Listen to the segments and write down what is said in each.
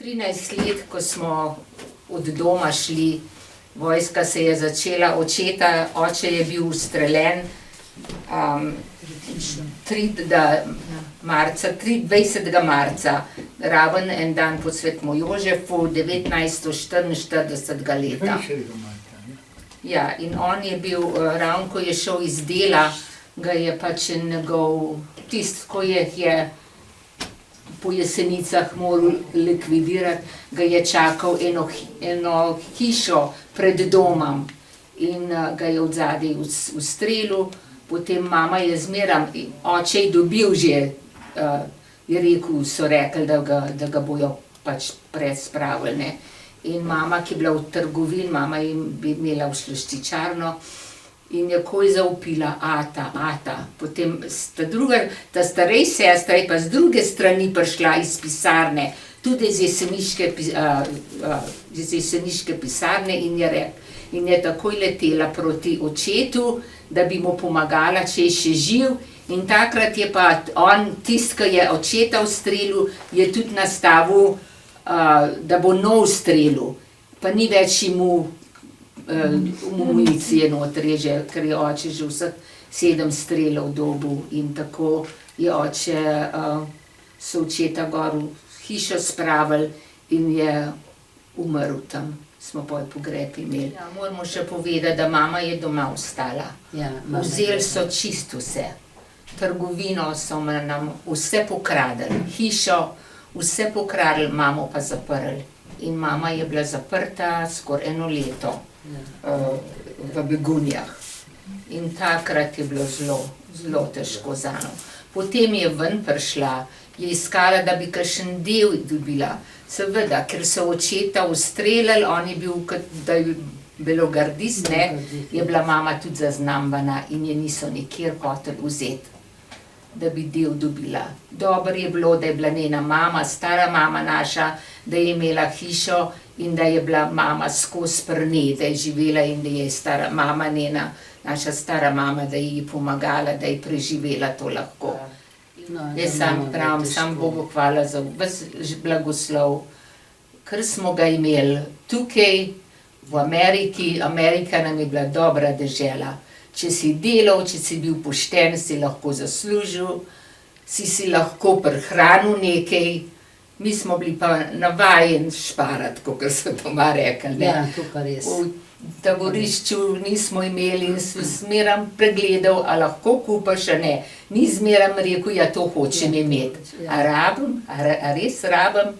13 let, ko smo od doma šli, vojska se je začela, oče je bil ustreljen 23. marca, raven en dan po Svetem Jožefu, 1944 leta. Ja, in on je bil, ravno ko je šel iz dela, ga je pač njegov, ko je po Jesenicah moral likvidirati, ga je čakal eno hišo pred domom in ga je odzadaj ustrelil. Potem mama je oče je dobil že, je rekel, so rekli, da ga bojo pač prespravili, ne. In mama, ki je bila v trgovini, mama bi imela v slaščičarno in je takoj zavpila ata. Potem ta starejša sestra je pa z druge strani prišla iz pisarne, tudi iz jeseniške pisarne in je takoj letela proti očetu, da bi mu pomagala, če je še živ. In takrat je pa on, tisti, ki je očeta ustrelil, je tudi nastavil, da bo nov strelil. Pa ni več municije noter, ker je oče že vseh 7 strelov dobil. In tako je so očeta gor v hišo spravili in je umrl tam. Smo pol pogreb imeli. Ja, moramo še povedati, da mama je doma ostala. Ja, vzeli so čisto vse. Trgovino so nam vse pokradili, hišo, vse pokradili, mamo pa zaprli. In mama je bila zaprta skoraj 1 leto v Begunjah. In takrat je bilo zelo težko zanjo. Potem je ven prišla, je iskala, da bi kakšen del dobila. Seveda, ker so očeta ustrelili, on je bil, da je belogardist, ne, je bila mama tudi zaznambana in je niso nikjer hoteli vzeti, da bi del dobila. Dobro je bilo, da je bila njena mama, stara mama naša, da je imela hišo in da je bila mama skozi pri njej, da je živela in da je stara mama njena, naša stara mama, da ji je pomagala, da je preživela to lahko. Jaz pravim, sam Bogu hvala za ves blagoslov, ker smo ga imeli tukaj v Ameriki. Amerika nam je bila dobra dežela. Če si delal, če si bil pošten, si lahko zaslužil, si lahko prihranil nekaj. Mi smo bili pa navajeni šparati, kakor so doma rekli, ne. Ja, to pa res. V taborišču nismo imeli in so zmeraj pregledal, a lahko kupaš, a ne. Ni zmeraj rekel, ja, to hočem imeti. A rabim, a res rabim.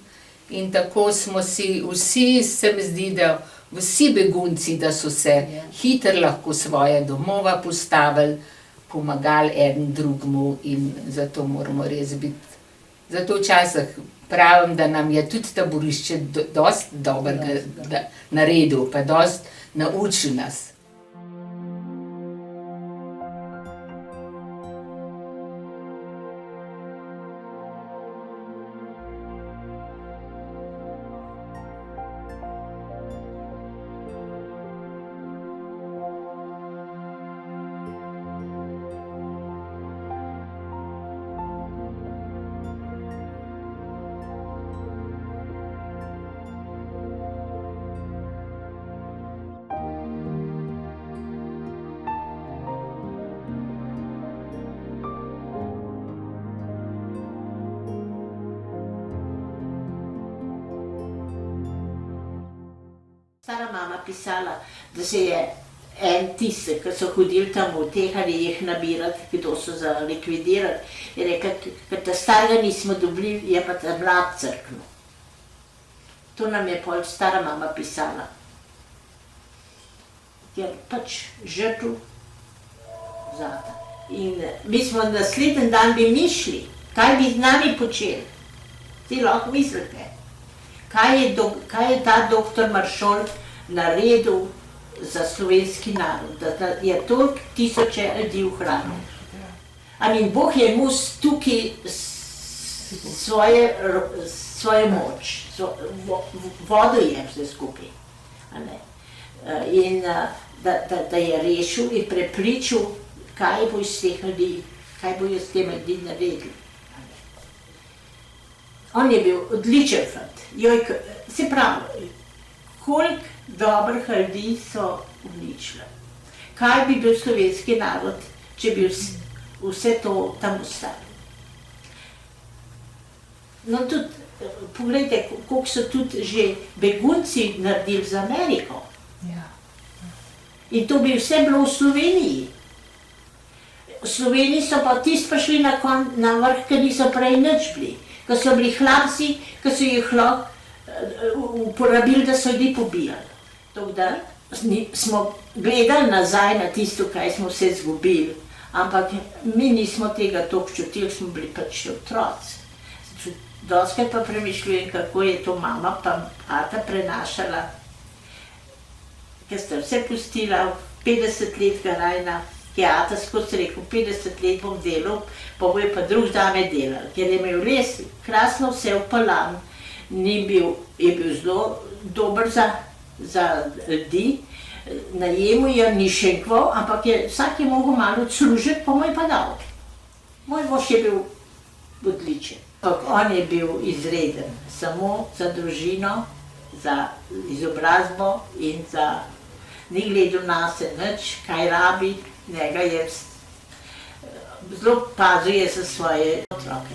In tako smo si vsi, se mi zdi, da vsi begunci, da so se hitro lahko svoje domova postavili, pomagali eden drugemu in zato moramo res biti. Zato včasih pravim, da nam je tudi taborišče dosti dobrega naredil, pa dosti naučil nas. Stara mama pisala, da se je en tisti, ki so hodili tam v teh ali jih nabirati, kdo so za likvidirati, je rekel, ker ta starega nismo dobili, je pa ta mlad crknil. To nam je pol stara mama pisala. Ker pač žrtev zata. In mi smo naslednji dan bi mišli, kaj bi z nami počeli. Ti lahko mislite. Kaj je ta doktor Maršol naredil za slovenski narod, da je toliko tisoče ljudi ohranil. Amin, Bog je mu tukaj svojo moč, vodo je vse skupaj. In da je rešil in prepričal, kaj bo iz teh ljudi, kaj bojo s tem ljudi naredili. On je bil odličen fant. Se pravi, koliko dobrih ljudi so uničili. Kaj bi bil slovenski narod, če bi vse to tam ostalo? No tudi, poglejte, koliko so tudi že begunci naredili za Ameriko. In to bi vse bilo v Sloveniji. V Sloveniji so pa tisti prišli na vrh, ker niso prej nič bili. Ko so bili hlapci, ko so jih uporabili, da so ljudi pobijali. Tako da smo gledali nazaj na tisto, kaj smo vse izgubili, ampak mi nismo tega toliko čutili, smo bili pač še otroci. Dostikrat pa premišljujem, kako je to mama pa ata prenašala, ker sta vse pustila, 50 let garajna, ki je ata skozi rekel, 50 let bom delal, pa bojo pa drug dame delali, ker je imel res krasno vse v Palan, je bil zelo dober za ljudi, najemu je ni šenkval, ampak vsak je mogel malo odslužiti, pa mu je pa dal. Moj mož je bil odličen. On je bil izreden, samo za družino, za izobrazbo in za ni gledal nase nič, kaj rabi, njega je zelo pazil za svoje otroke.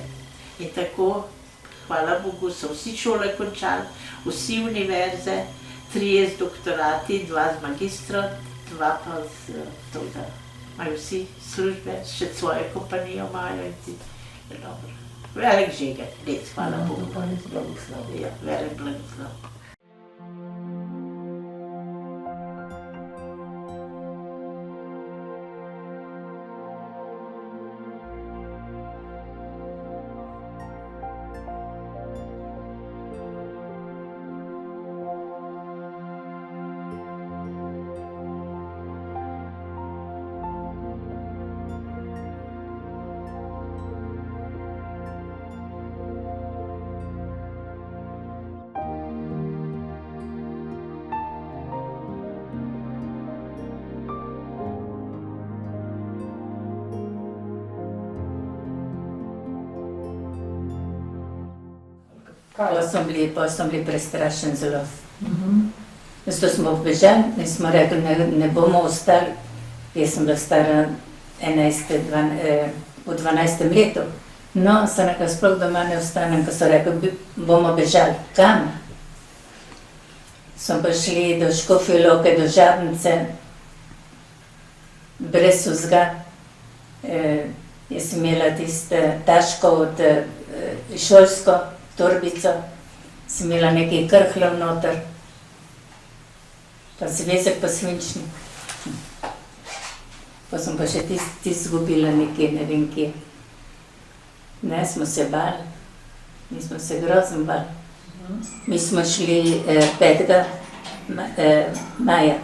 In tako, hvala Bogu, so vsi šole končali, vsi univerze, 3 z doktorati, 2 z magistrom, 2 pa z toga. Imajo vsi službe, še svojo kompanijo imajo in ti je dobro. Velik žega, res, hvala Bogu. Ja, velik blagoslov. Pa so bili prestrašeni zelo. Zato smo bežali in smo rekli, ne bomo ostali. Jaz sem bila stara v 12. letu. No, sem rekla, sploh doma ne ostanem, ko so rekli, bomo bežali. Kam? Smo pa šli do Škofje Loke, do Žabnice, brez vzga. Jaz sem imela tisto taško od šolsko, torbico, sem imela nekaj krhljev noter, pa zvezek pa svinčnik. Pa sem pa še tisti izgubila nekje, ne vem kje. Ne, smo se bali, mi smo se grozno bali. Mi smo šli 5. maja.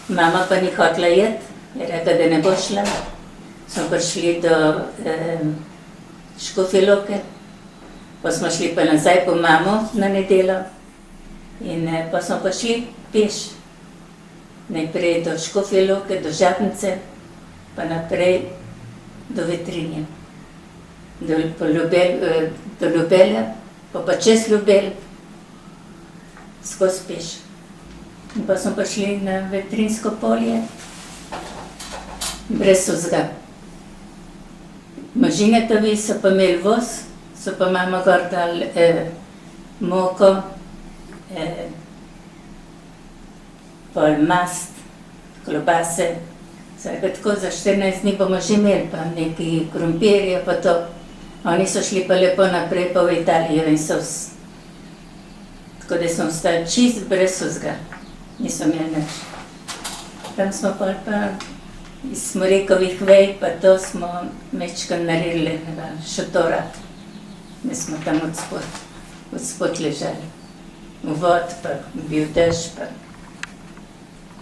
Mama pa ni hotela jeti, je rekla, da ne bo šla. Smo prišli do Škofje Loke. Pa smo šli pa nazaj po mamo na nedeljo in pa smo pa šli peš. Najprej do Škofje Loke, do Žabnice, pa naprej do Vetrinje. Do Ljubelja, pa čez Ljubelj, skozi peš. In pa smo pa šli na Vetrinsko polje, brez vzga. Možinetovi so pa imeli voz, so pa mama gor dali moko, pol mast, klobase. Tako za 14 dni bomo že imeli, pa nekaj krompirja pa to. Oni so šli pa lepo naprej pa v Italijo in so tako da smo ostali čist brez vzga. Niso imeli nič. Tam smo pa iz smorikovih vej pa to smo mečkam naredili šotora. Mi smo tam odspod ležali. V vod, pa bil dež, pa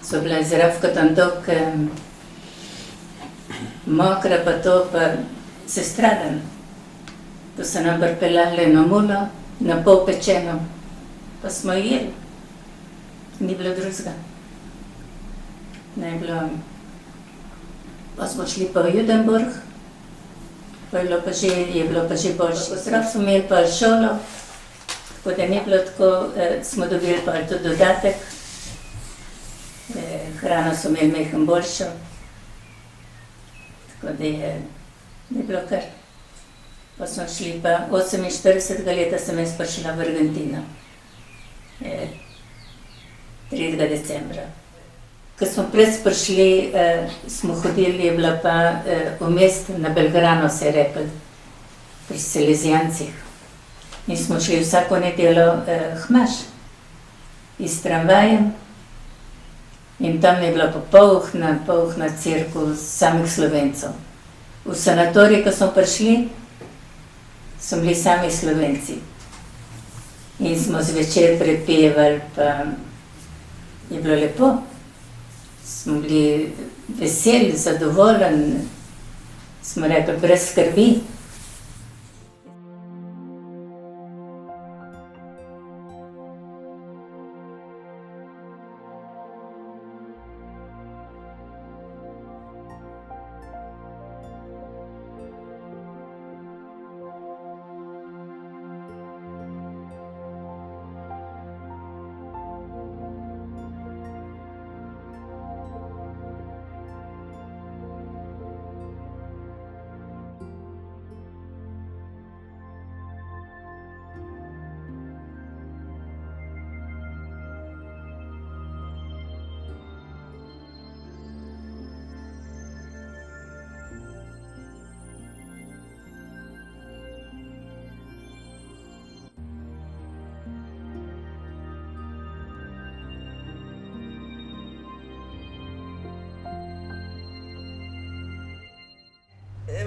so bila zravka tam dolg mokra, pa to, pa se stradam. To so nam pripeljali eno mulo, na pol pečeno, pa smo jeli. Ni bilo drugega. Ne bilo. Pa smo šli pa v Judenburg, je bilo pa že boljše. Otrok smo imeli pa šolo, tako da ni bilo tako, smo dobili pa tudi dodatek. Hrano so imeli mehen boljšo, tako da je bilo kar. Pa smo šli pa 48. leta sem jaz prišla v Argentino, 3. decembra. Ko smo pred prišli, smo hodili, je bila pa v mestu na Belgrano, se je rekel, pri Salezijancih. In smo šli vsako nedeljo hmaš iz tramvajem. In tam je bila pa polna cerkev samih Slovencev. V sanatorij, ko smo prišli, so bili sami Slovenci. In smo zvečer prepevali, pa je bilo lepo. Smo bili veseli, zadovoljni, smo rekli brez skrbi.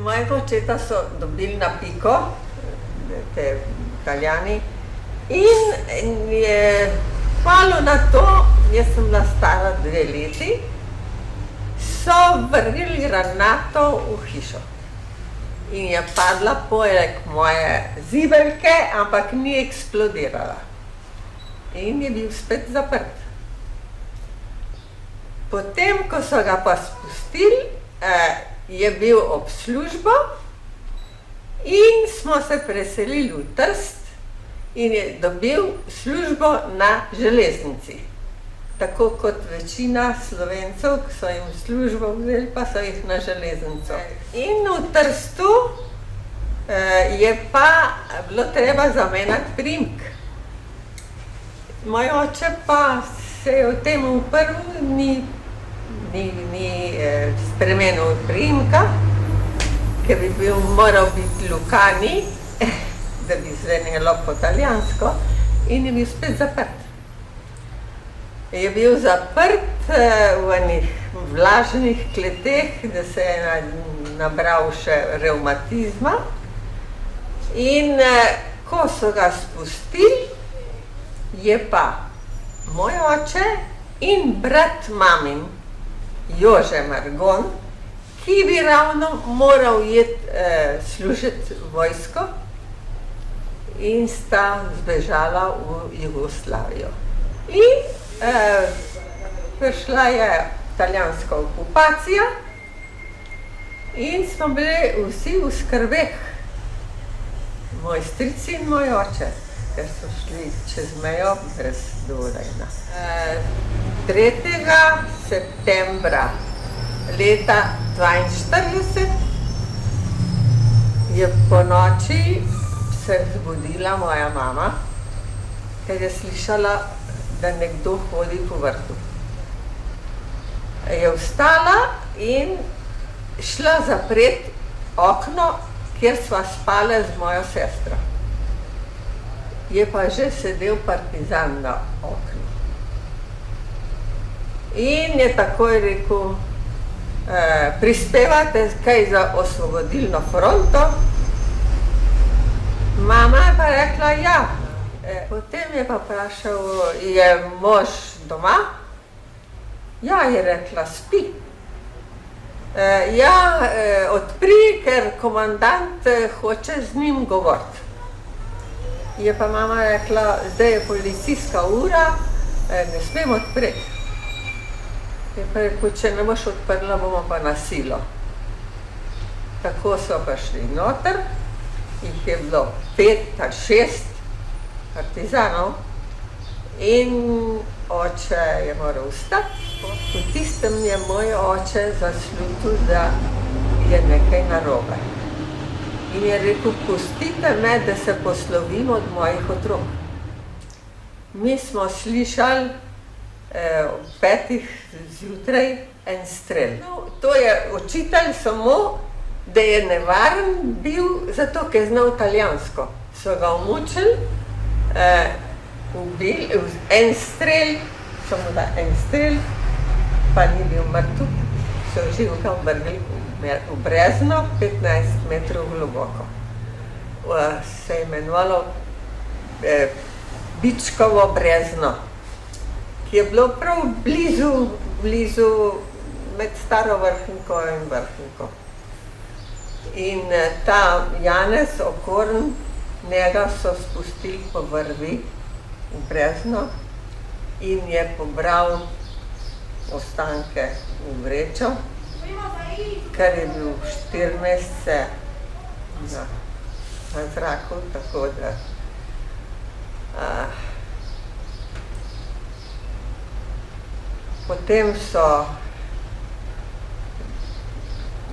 Mojega očeta so dobili na piko, te Italijani, in je hvala na to, jaz sem bila stara 2 leti, so vrnili granato v hišo. In je padla poleg moje zibelke, ampak ni eksplodirala. In je bil spet zaprt. Potem, ko so ga pa spustili, je bil ob službo in smo se preselili v Trst in je dobil službo na železnici. Tako kot večina Slovencev, ki so jim službo vzeli, pa so jih na železnico. In v Trstu je pa bilo treba zamenjati priimek. Moj oče pa se je v tem uprl, ni spremenil priimka, ker bi moral biti Lukani, da bi zvenelo po italijansko, in je bil spet zaprt. Je bil zaprt v enih vlažnih kleteh, da se je nabral še revmatizma. In ko so ga spustili, je pa moj oče in brat mamin, Jože Margon, ki bi ravno moral služiti vojsko in sta zbežala v Jugoslavijo. In prišla je italijanska okupacija in smo bili vsi v skrbeh, moj stric in moj oče, ker so šli čez mejo brez dovoljenja. 3. septembra leta 1942 je po noči se zbudila moja mama, ker je slišala, da nekdo hodi po vrtu. Je vstala in šla zapreti okno, kjer sva spala z mojo sestro. Je pa že sedel partizan na oknu. In je takoj rekel, prispevate kaj za osvobodilno fronto? Mama je pa rekla, ja. Potem je pa vprašal, je mož doma? Ja, je rekla, spi. Ja, odpri, ker komandant hoče z njim govoriti. Je pa mama rekla, zdaj je policijska ura, ne smem odpreti. Je pa rekel, če ne boš odprla, bomo pa na silo. tako so pa šli noter, jih je bilo 5 ali 6 partizanov in oče je moral vstati. V tistem je moj oče zaslutil, da je nekaj narobe. In je rekel, pustite me, da se poslovim od mojih otrok. Mi smo slišali ob 5 zjutraj en strel. To je učitelj samo, da je nevaren bil, zato ker je znal italijansko. So ga umučili, ubili, en strel, samo da en strel, pa ni bil mrtev, so živega vrgli v brezno, 15 metrov globoko. Se je imenovalo Bičkovo brezno, ki je bilo prav blizu med Staro Vrhniko in Vrhniko. In ta Janez Okorn, njega so spustili po vrvi v brezno in je pobral ostanke v vrečo, ker je bil 4 mesece na zraku, tako da potem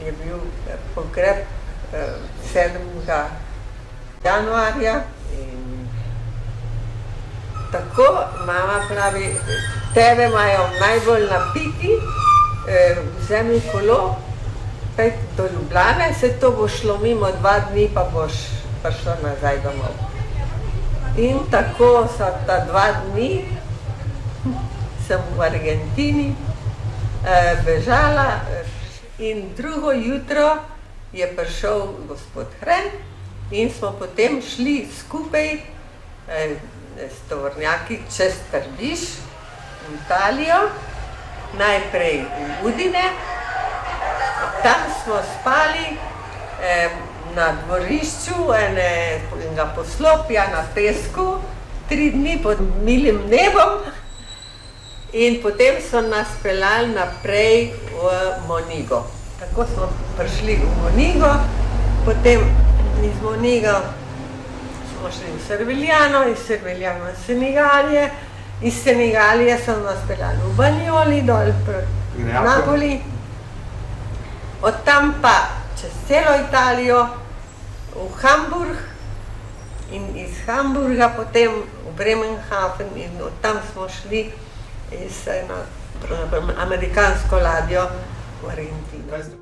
je bil pogreb 7. januarja in tako mama pravi, tebe imajo najbolj na piki, vzemi kolo, pojdi do Ljubljane, se to bo šlo mimo 2 dni, pa boš prišla nazaj domov. In tako so ta 2 dni, sem v Argentini bežala in drugo jutro je prišel gospod Hren in smo potem šli skupaj s tovornjaki čez Trbiž v Italijo, najprej v Udine, tam smo spali na dvorišču enega poslopja na pesku, 3 dni pod milim nebom in potem so nas peljali naprej v Monigo. Tako smo prišli v Monigo, potem iz Monigo smo šli v Cervigliano, iz Cervigliano v Senigalije, iz Senigalije so nas peljali v Bagnoli, dol v Napoli, od tam pa čez celo Italijo v Hamburg in iz Hamburga potem v Bremenhaven in od tam smo šli z amerikansko ladjo v Argentino.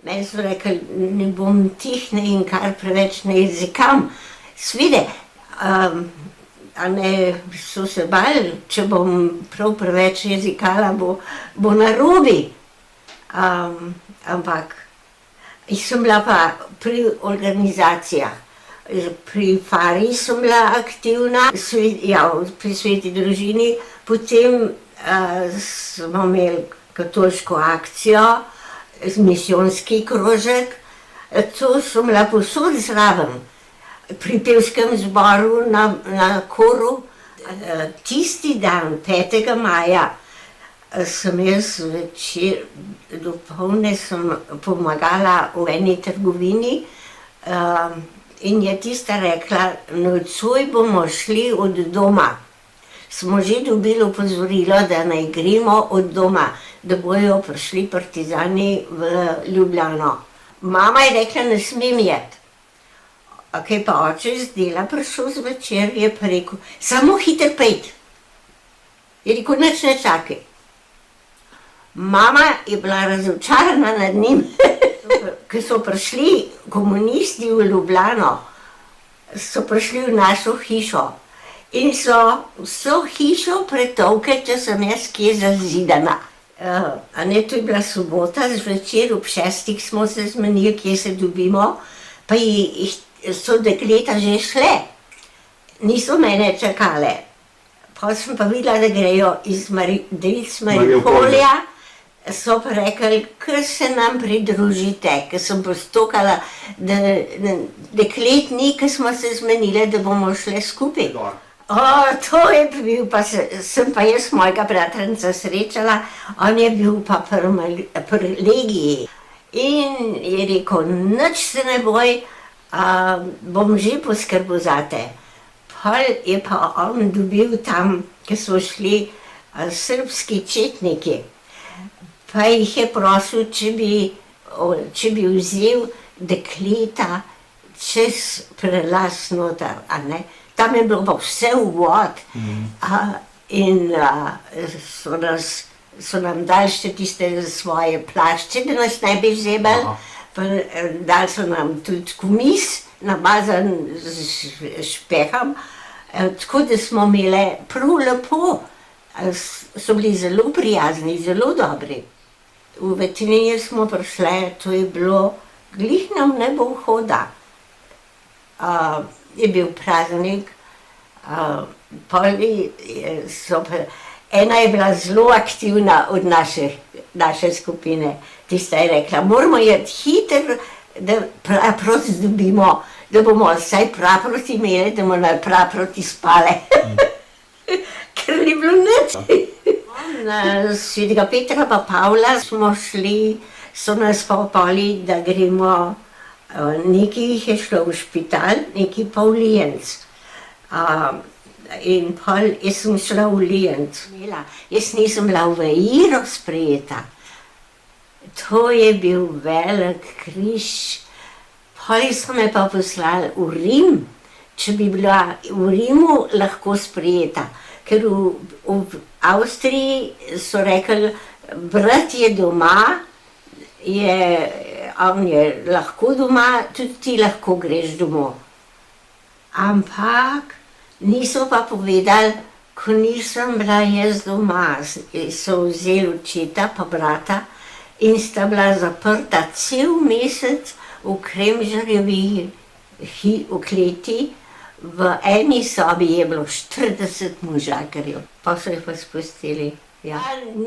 Meni so rekli, ne bom tihne in kar preveč ne jezikam. Svide, so se bali, če bom prav preveč jezikala, bo narobe. Ampak sem bila pa pri organizacijah. Pri Fari sem bila aktivna, pri Sveti družini, potem smo imeli katoliško akcijo, misijonski krožek, to sem bila povsod zraven, pri pevskem zboru na koru. Tisti dan, 5. maja, sem jaz večer dopoldne pomagala v eni trgovini in je tista rekla, nocoj bomo šli od doma smo že dobili opozorilo, da naj gremo od doma, da bojo prišli partizani v Ljubljano. Mama je rekla, ne smem jet. Kaj pa oče z dela prišel zvečer, je pa rekel, samo hiter pejt. Je rekel, nič ne čakaj. Mama je bila razočarana nad njim, ko so prišli komunisti v Ljubljano, so prišli v našo hišo in so vso hišo pretolkli, če sem jaz kje zazidana. A ne, to je bila sobota, zvečer ob 6 smo se zmenili, kje se dobimo, pa so dekleta že šle, niso mene čakale. Pa sem pa videla, da grejo iz Mariupolja, so pa rekli, kar se nam pridružite, ker sem postokala, da deklet ni, ker smo se zmenile, da bomo šle skupaj. To je bil, pa sem pa jaz mojega bratranca srečala, on je bil pa pri legiji. In je rekel, nič se ne boj, bom že poskrbel zate. Pol je pa on dobil tam, ko so šli srbski četniki. Pa jih je prosil, če bi vzel dekleta čez prelaz noter, a ne. Tam je bilo pa vse v vod. In so nam dali še tiste svoje plašče, da nas ne bi vzebali. Dali so nam tudi komis, namazan z špehom, tako da smo imeli prav lepo. So bili zelo prijazni, zelo dobri. V Vetinje smo prišli, to je bilo glih nam ne bo hoda. Je bil praznik, ena je bila zelo aktivna od naše skupine. Tista je rekla, moramo iti hiter, da praprot dobimo, da bomo vsaj praprot imeli, da bomo na praproti spale. Ker ni bilo nič. Na Svetega Petra pa Pavla smo šli, so nas popali, da gremo, nekaj jih je šlo v špital, nekaj pa v Lijenc. In pol jaz sem šla v Lijenc. Jaz nisem bila v Iro sprejeta. To je bil velik križ. Pol so me pa poslali v Rim, če bi bila v Rimu lahko sprejeta. Ker v Avstriji so rekli, brat je doma, on je lahko doma, tudi ti lahko greš domov. Ampak niso pa povedali, ko nisem bila jaz doma, so vzeli očeta pa brata in sta bila zaprta cel mesec v Kremžarjevi kleti. V eni sobi je bilo 40 možakarjev, pa so jih pa spustili.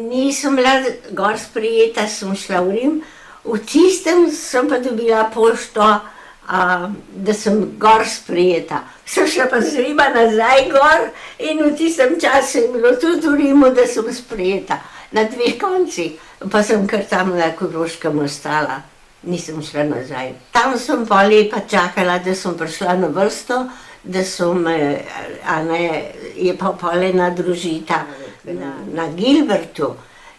Nisem bila gor sprejeta, sem šla v Rim, v tistem sem pa dobila pošto, da sem gor sprejeta. Sem šla pa z Rima nazaj gor in v tistem času je bilo tudi v Rimu, da sem sprejeta. Na 2 koncih, pa sem kar tam na Koroškem ostala, nisem šla nazaj. Tam sem pa lepa čakala, da sem prišla na vrsto, da so me, je pa pol ena družita na Gilbertu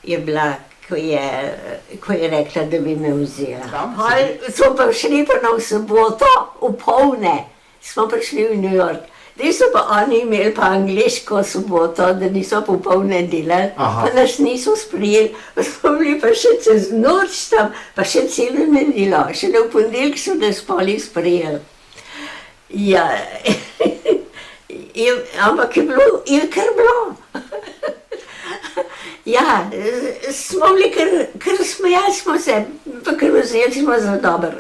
je bila, ko je rekla, da bi me vzela. Pol smo pa šli pa na soboto, v polne, smo prišli v New York. Zdaj so pa oni imeli pa angleško soboto, da niso popolne delali, pa nas niso sprejeli, pa smo bili pa še čez noč tam, pa še celo nedeljo, šele v ponedeljek so nas pol sprejeli. Ja, ampak je kar bilo. Ja, smo bili kar smejali smo se, pa kar vzeli smo za dobro.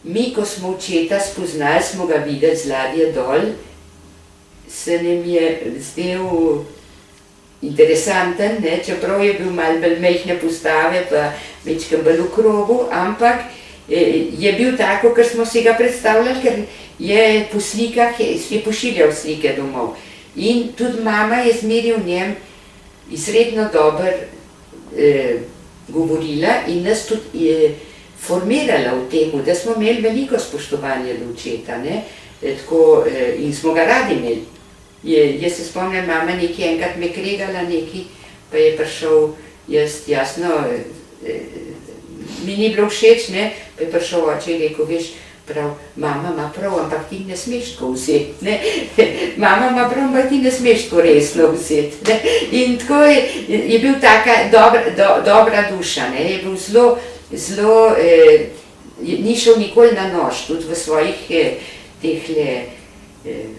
mi, ko smo očeta spoznali, smo ga videli z ladje dol, se nam je zdel interesanten, ne, čeprav je bil malo bolj majhne postave, pa večkrat bolj v krogu, ampak je bil tako, kar smo si ga predstavljali, ker je po slikah, je pošiljal slike domov. In tudi mama je zmeraj o njem izredno dobro govorila in nas tudi formirala v tem, da smo imeli veliko spoštovanja do očeta, ne, tako, in smo ga radi imeli. Jaz se spomnim, mama nekaj enkrat me kregala nekaj, pa je prišel, jasno, mi ni bilo všeč, ne, pa je prišel oče in rekel, veš, prav, mama ima prav, ampak ti ne smeš tako vzeti, ne, mama ima prav, ampak ti ne smeš tako resno vzeti, ne, in tako je bil taka dobra duša, ne, je bil zelo, ni šel nikoli na nož, tudi v svojih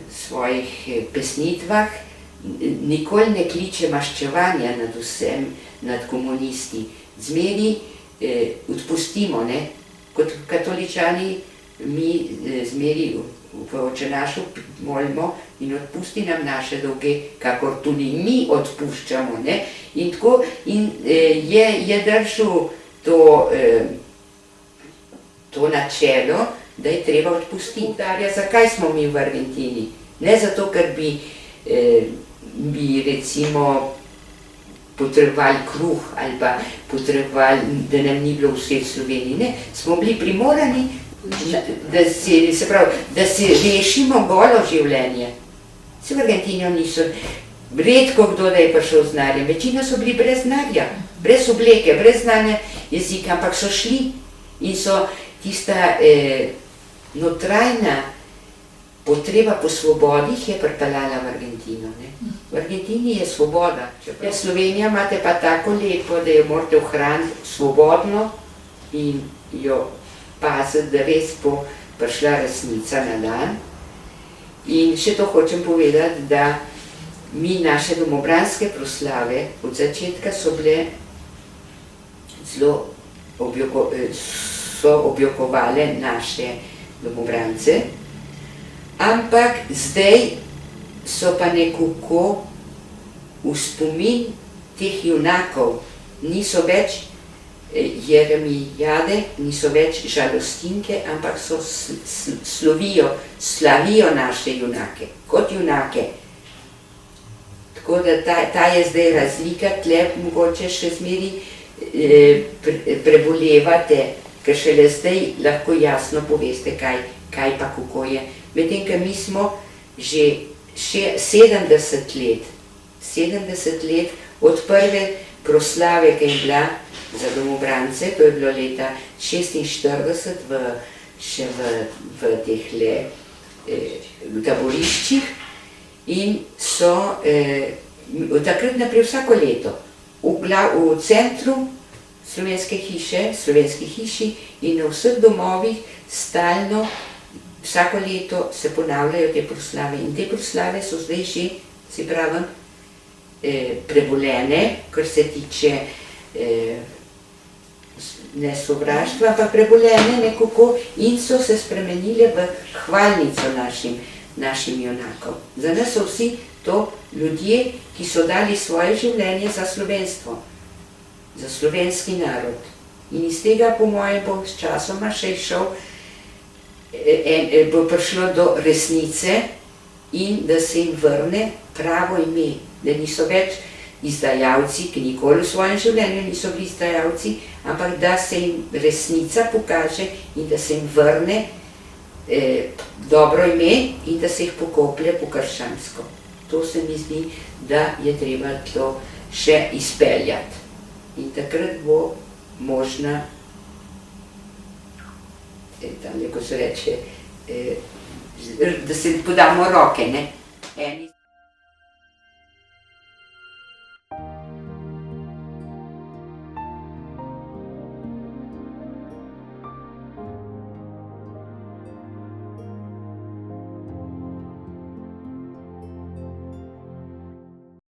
svojih pesnitvah, nikoli ne kliče maščevanja nad vsem, nad komunisti, zmeri odpustimo, ne, kot katoličani mi zmeri v Oče našu molimo in odpusti nam naše dolge, kakor tudi mi odpuščamo, ne, in tako, in je držal to načelo, da je treba odpustiti. Zakaj smo mi v Argentini? Ne zato, ker bi recimo potrebovali kruh ali pa potrebovali, da nam ni bilo vse v Sloveniji. Ne, smo bili primorani, da si rešimo golo življenje. Se v Argentini niso, redko kdo, da je prišel z denarjem, večina so bili brez denarja, brez obleke, brez znanja jezika, ampak so šli in so tista notrajna potreba po svobodi jih je pripeljala v Argentino. Ne? V Argentini je svoboda. Slovenija imate pa tako lepo, da jo morate ohraniti svobodno in jo paziti, da res bo prišla resnica na dan. In še to hočem povedati, da mi naše domobranske proslave od začetka so bile zelo objokovale naše domobrance, ampak zdaj so pa nekako v spomin teh junakov, niso več jeremijade, niso več žalostinke, ampak so slavijo naše junake, kot junake. Tako da ta je zdaj razlika, tle mogoče še zmeri prebolevate, ker šele zdaj lahko jasno poveste, kaj pa kako je. Medtem, ker mi smo že 70 let od prve proslave, ki je bila za domobrance, to je bilo leta 1946 še v tehle taboriščih in so od takrat naprej vsako leto v centru Slovenske hiši in na vseh domovih stalno vsako leto se ponavljajo te proslave in te proslave so zdaj že, si pravim, prebolene, kar se tiče ne sovraštva, pa prebolene nekako in so se spremenile v hvalnico našim junakom. Za nas so vsi to ljudje, ki so dali svoje življenje za slovenstvo, za slovenski narod. In iz tega, po mojem, bo s časoma še išel, bo prišlo do resnice in da se jim vrne pravo ime, da niso več izdajalci, ki nikoli v svojem življenju niso bili izdajalci, ampak da se jim resnica pokaže in da se jim vrne dobro ime in da se jih pokoplje po krščansko. To se mi zdi, da je treba to še izpeljati. In takrat bo možna, tam, ko se reče, da se podamo roke, ne?